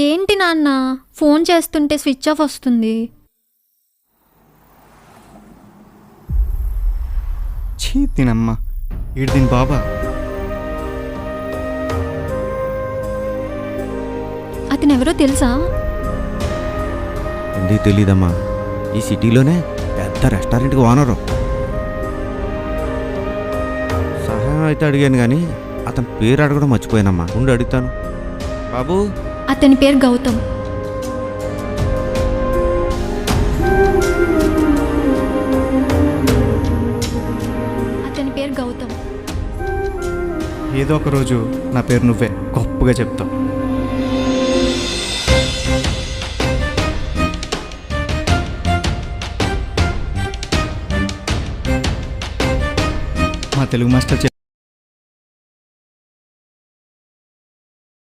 ఏంటి నాన్న, ఫోన్ చేస్తుంటే స్విచ్ ఆఫ్ వస్తుంది. చీ తినమ్మా, ఈడు దీని బాబా. అతను ఎవరో తెలుసా? ఎందుకు తెలీదమ్మా, ఈ సిటీలోనే పెద్ద రెస్టారెంట్కి ఓనరు. సహాయం అయితే అడిగాను కానీ అతని పేరు అడగడం మర్చిపోయానమ్మా. ఉండి అడుగుతాను. బాబు, అతని పేరు గౌతమ్. అతని పేరు గౌతమ్. ఏదో ఒక రోజు నా పేరు నువ్వే గొప్పగా చెప్తావు. మా తెలుగు మాస్టర్